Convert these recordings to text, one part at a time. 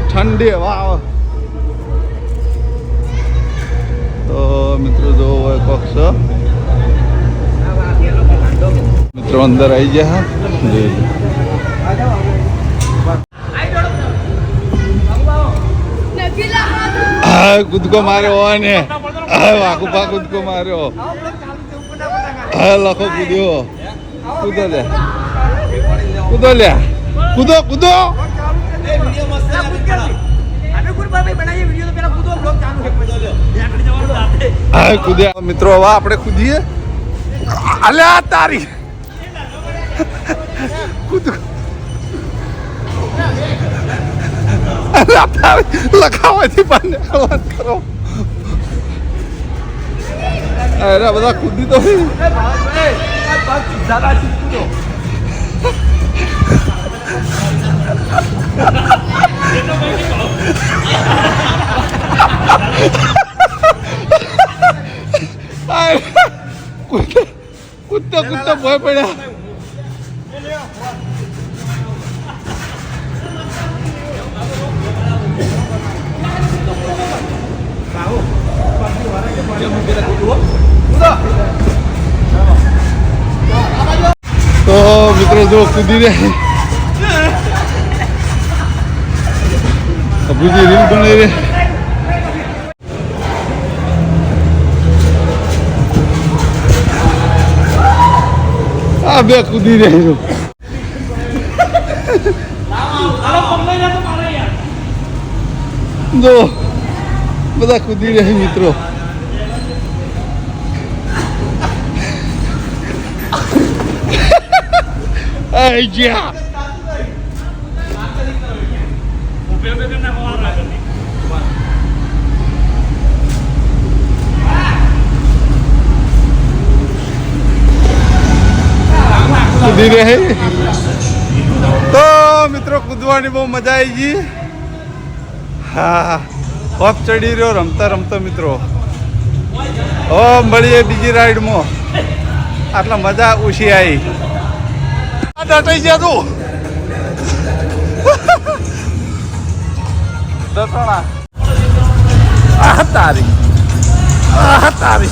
ઠંડી હવા તો મિત્રો જો કોક્ષ મિત્રો અંદર આવી ગયા કૂદકો માર્યો ને વાકુપા કૂદકો માર્યો લખો કૂદ્યો કૂદો લે કૂદો લે કૂદો કૂદો કૂદ્યા મિત્રો હવે આપણે કૂદીએ અલ્યા તારી કૂદ લખાવાથી પણ વાત કરો અરે બધા કૂદી તો કૂદતા કૂદતા ભય પડ્યા તો મિત્રો જો કૂદી રહે અબુજી રીલ બનાવી રહે આ બે કૂદી રહે જો બધા કૂદી રહે મિત્રો જ્યાં કૂદી રહે તો મિત્રો કૂદવાની બહુ મજા આવી ગઈ હા ઓફ ચડી રહ્યો રમતા રમતા મિત્રો ઓ મળીએ બીજી રાઈડમાં આટલા મજા ઓછી આવી ડટાઈ ગયા તું ડટાણા તારી તારી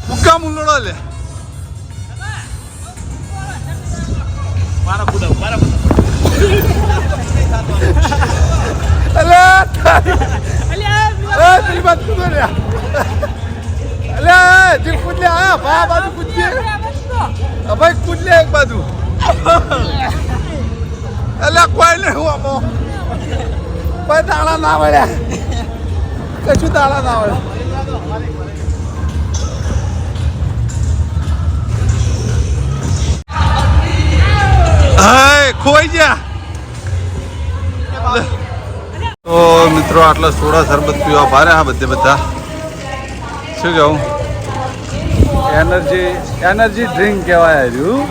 ફુગ્ગા મુંડળો લે મારા કુદા અલ્યા તારી વાત કુદો લે અલ્યા દિલ કૂદ લે આ બા બાજુ કૂદ લે ભાઈ કૂદ લે એક બાજુ અલ્યા કોઈ નહીં હું આપો કોઈ તાળા ના વળ્યા કશું તાળા ના વળ્યા હાય ખોઈ ગયા તો મિત્રો આટલા સોડા શરબત પીવા ભારે હા બધે બધા શું કહું એનર્જી ડ્રિંક કહેવાય રહ્યું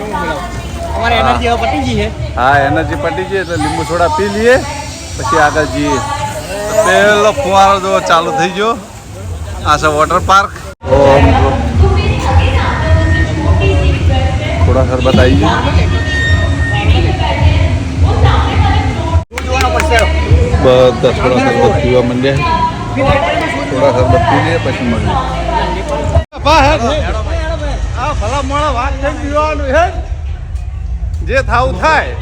અમારે એનર્જી હવે પટી ગઈ છે હા એનર્જી પટી ગઈ એટલે લીંબુ સોડા પી લઈએ પછી આગળ જઈએ પેલો ફુવારો જો ચાલુ થઈ ગયો આ છે વોટર પાર્ક થોડા શરબત આવી ગયું બધા થોડા શરબત પીવા માંડ્યા થોડા શરબત પી લઈએ પછી મળીએ ભલા મોડા વાત થઈ પીવાનું હે જે થાવું થાય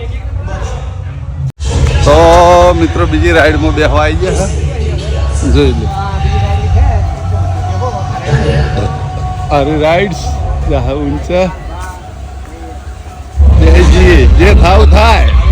તો મિત્રો બીજી રાઈડમાં બેસવા આવી ગયા જોઈ લે અરે રાઈડ્સ ઊંચા જે થાવું થાય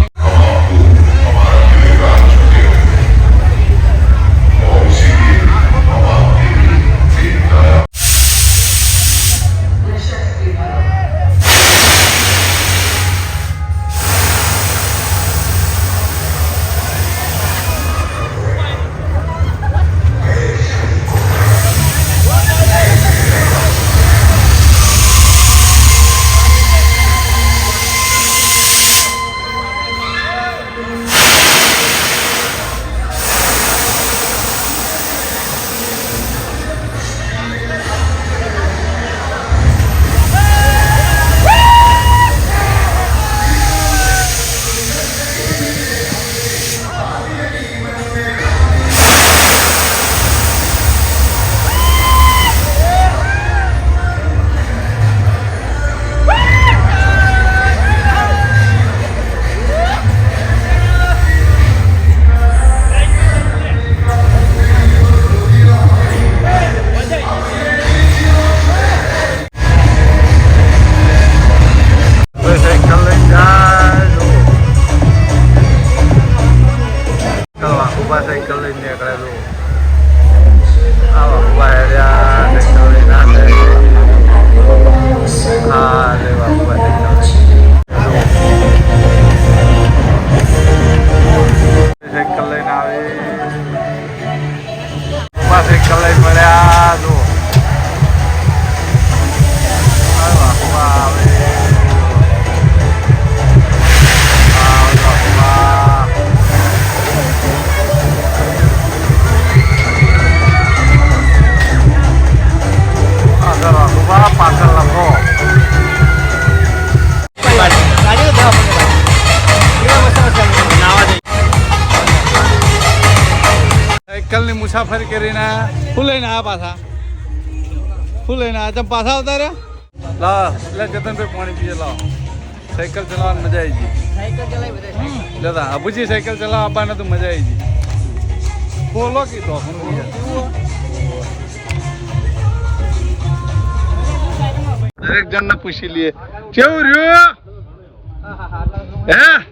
મુસાફરી કરીને શું લઈને આ પાછા શું લઈને આ તમે પાછા આવતા રહ્યા લાવ એટલે જતનભાઈ પાણી પીએ લાવ સાયકલ ચલાવવાની મજા આવી ગઈ સાયકલ ચલાવી બધા દાદા અબુજી સાયકલ ચલાવવા આવવાને તો મજા આવી ગઈ બોલો કીધો દરેક જણને પૂછી લઈએ કેવું રહ્યું હે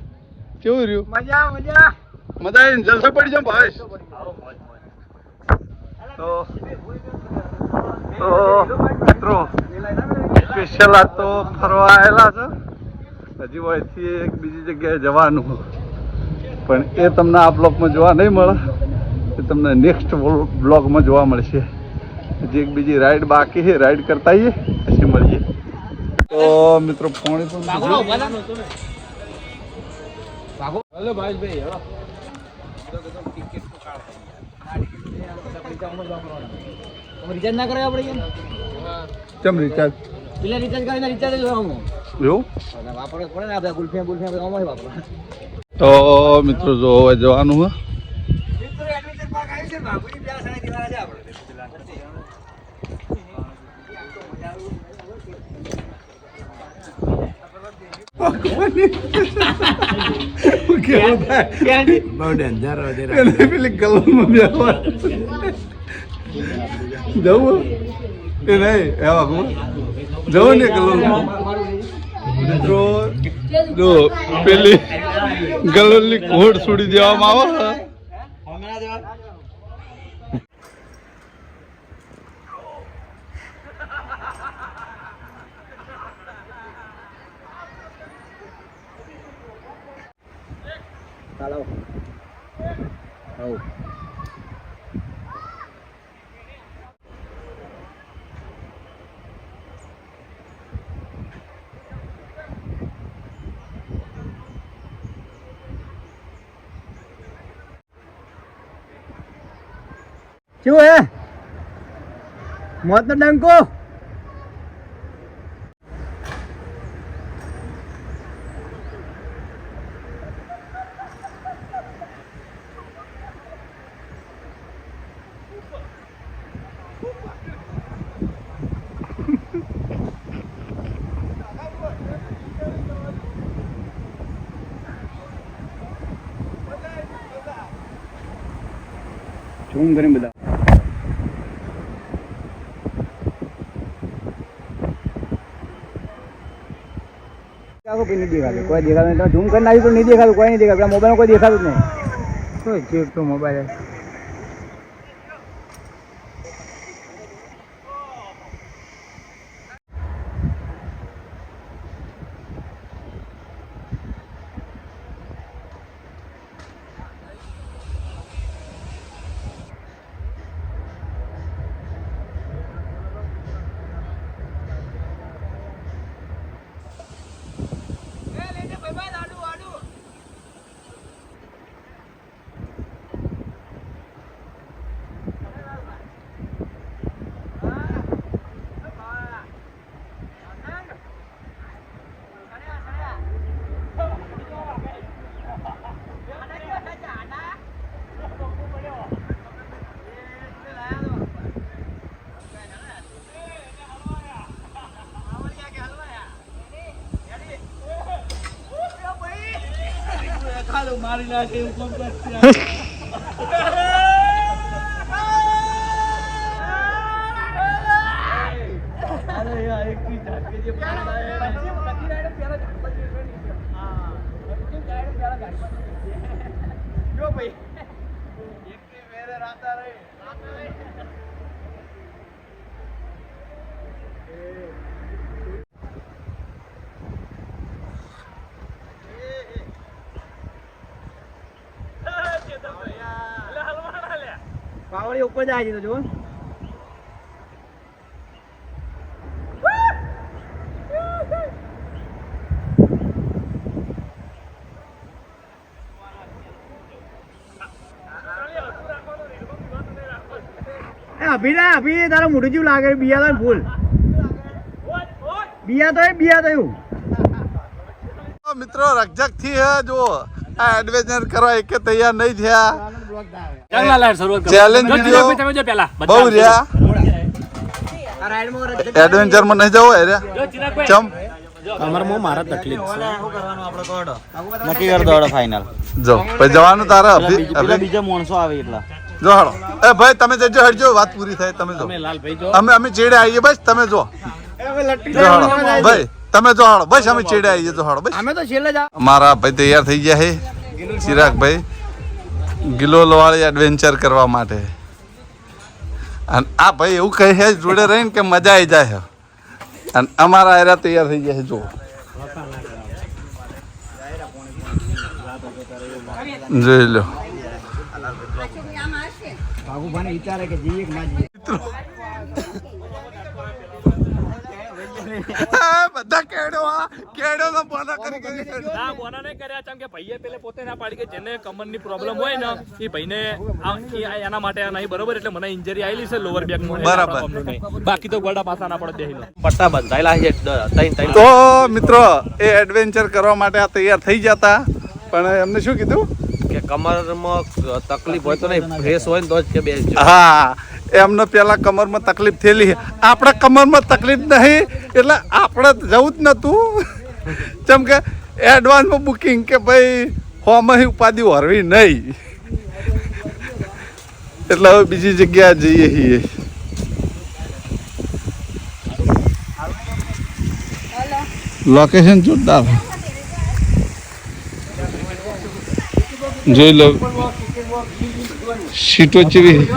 કેવું રહ્યું મજા મજા મજા આવીને જલસો પડી જાવ ભાઈ તો મિત્રો સ્પેશિયલ આ તો ફરવા આવેલા છે હજી અહીંથી એક બીજી જગ્યાએ જવાનું પણ એ તમને આ બ્લોગમાં જોવા નહીં મળે એ તમને નેક્સ્ટ બ્લોગમાં જોવા મળશે હજી એક બીજી રાઈડ બાકી છે રાઈડ કરતા આવીએ પછી મળીએ તો મિત્રો ફોન પણ હલો ભાઈ રિચાર્જ ના કરે આપણે કેમ રિચાર્જ પેલા રિચાર્જ કરીને રિચાર્જ જ હું એવું વાપરવું પડે ને આપણે ગુલ્ફિયા ગુલ્ફિયા બધા અમારે વાપરવા તો મિત્રો જો હવે જવાનું હે પેલી કલમમાં બેસવા જવું એ નહીં એવા જવું ને કલમમાં મિત્રો જો પેલી ગલોલની ઘોડ છોડી દેવામાં આવે ચાલો હવ શું હે મોત નો ડંકો ઝૂમ કરીને બધા કોઈ નહીં દેખાતું કોઈ દેખાતું નહીં ઝૂમ કરીને આવી તો નહીં દેખાતું કોઈ નહીં દેખાતું મોબાઈલમાં કોઈ દેખાતું જ નહીં કોઈ ચેક તો મોબાઈલ મારી નાખે એવું કોમ કરશે અરે યાર એક થી ઝાટકે જે પાડા પછી રાઈડ પેલા ઝાટકે હા પછી રાઈડ પેલા ઝાટકે જો ભાઈ એક થી મેરે રાતા રહે પાવડી ઉપર જાય છે તો જો અભી તારો મોઢું જેવું લાગે બિયા તો ફૂલ બિયા તો એવું મિત્રો રકઝક થી હે જો આ એડવેન્ચર કરવા એક તૈયાર નહીં થયા ચેલેન્જ વિડિયો બહુ રહ્યા એડવેન્ચર માં નહીં જવું રે ચમ કમરમાં મારા તકલીફ છે નક્કી કર દો ફાઇનલ જો પછી જવાનું તારા બીજા માણસો આવે એટલા જો હાલો એ ભાઈ તમે જજો હટજો વાત પૂરી થાય તમે જો અમે ચેડે આવીએ બસ તમે જો ભાઈ તમે જો હાલો બસ અમે ચેડે આવીએ જો હાલો બસ અમે તો છેલ્લે જ મારા ભાઈ તૈયાર થઈ ગયા છે ચિરાગભાઈ ગિલોલ વાળી એડવેન્ચર કરવા માટે અને આ ભાઈ એવું કહે છે જોડે રહીને કે મજા આવી જાય અને અમારા એરા તૈયાર થઈ ગયા છે જો જોઈ લો બાબુભાઈ વિચારે કે જઈએ કે ના જઈએ બધા કેડો નો બોના કરી ના બોના નહીં કર્યા ચમ કે ભાઈએ પેલે પોતે ના પાડી કે જેને કમરની પ્રોબ્લેમ હોય ને એ ભાઈને એના માટે નહીં બરોબર એટલે મને ઇન્જરી આવેલી છે લોવર બેક માં બરાબર બાકી તો ગોડા પાસા ના પડે દેહીનો પટ્ટા બંધાયેલા છે તો મિત્રો એ એડવેન્ચર કરવા માટે આ તૈયાર થઈ જતા પણ એમને શું કીધું કે કમરમાં તકલીફ હોય તો નહીં ફ્રેશ હોય ને તો જ કે બેસજો હા એમને પેલા કમરમાં તકલીફ થયેલી આપણે કમરમાં તકલીફ નહીં એટલે આપણે જવું જ નતું જેમ કે એડવાન્સમાં બુકિંગ કે ભાઈ હોમાં ઉપાધિ હરવી નહીં એટલે હવે બીજી જગ્યાએ જઈએ છીએ લોકેશન જોરદાર જોઈ લો સીટો ચીવી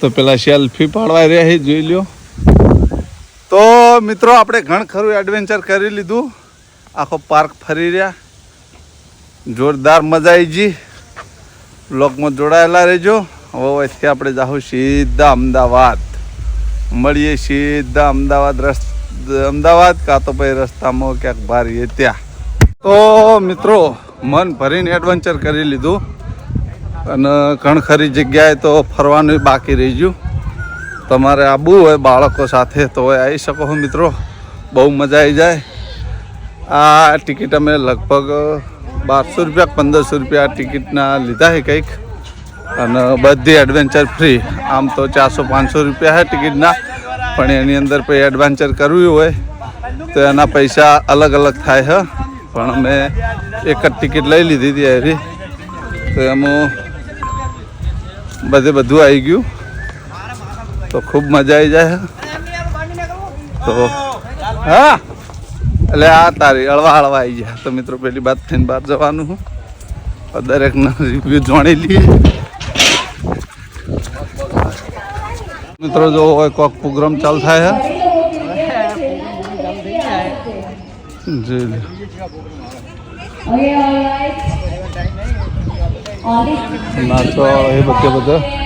તો પેલા સેલ્ફી પાડવા રહ્યા છે જોઈ લ્યો તો મિત્રો આપણે ઘણ ખરું એડવેન્ચર કરી લીધું આખો પાર્ક ફરી રહ્યા જોરદાર મજા આવી ગઈ બ્લોગમાં જોડાયેલા રહેજો હવે અહીંથી આપણે જાઉં સીધા અમદાવાદ મળીએ સીધા અમદાવાદ કાં તો ભાઈ રસ્તામાં ક્યાંક ભારીએ ત્યાં તો મિત્રો મન ભરીને એડવેન્ચર કરી લીધું અને ઘણ ખરી જગ્યાએ તો ફરવાનું બાકી રહી ગયું તમારે આવવું હોય બાળકો સાથે તો આવી શકો છો મિત્રો બહુ મજા આવી જાય આ ટિકિટ અમે લગભગ 1200 રૂપિયા 1500 રૂપિયા ટિકિટના લીધા છે કંઈક અને બધી એડવેન્ચર ફ્રી આમ તો 400-500 રૂપિયા છે ટિકિટના પણ એની અંદર પછી એડવેન્ચર કરવું હોય તો એના પૈસા અલગ અલગ થાય છે પણ અમે એક જ ટિકિટ લઈ લીધી હતી એરી તો એમાં બધું આવી ગયું તો ખૂબ મજા આવી જાય તો હા એટલે આ તારી હળવા આવી જાય તો મિત્રો પેલી બાદ થઈને બહાર જવાનું હું દરેકના રિવ્યુ જાણી લઈએ મિત્રો જો હોય કોઈક પ્રોગ્રામ ચાલુ થાય છે જી नाचो ये बच्चे बच्चे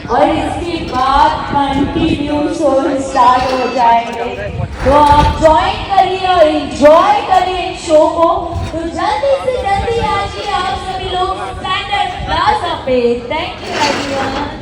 और इसके बाद कंटिन्यू शो स्टार्ट हो जाएंगे तो आप ज्वाइन करिए और एंजॉय करिए इन शो को तो जल्दी से जल्दी आइए आप सभी लोग स्टैंडर्ड प्लाजा पे थैंक यू एवरीवन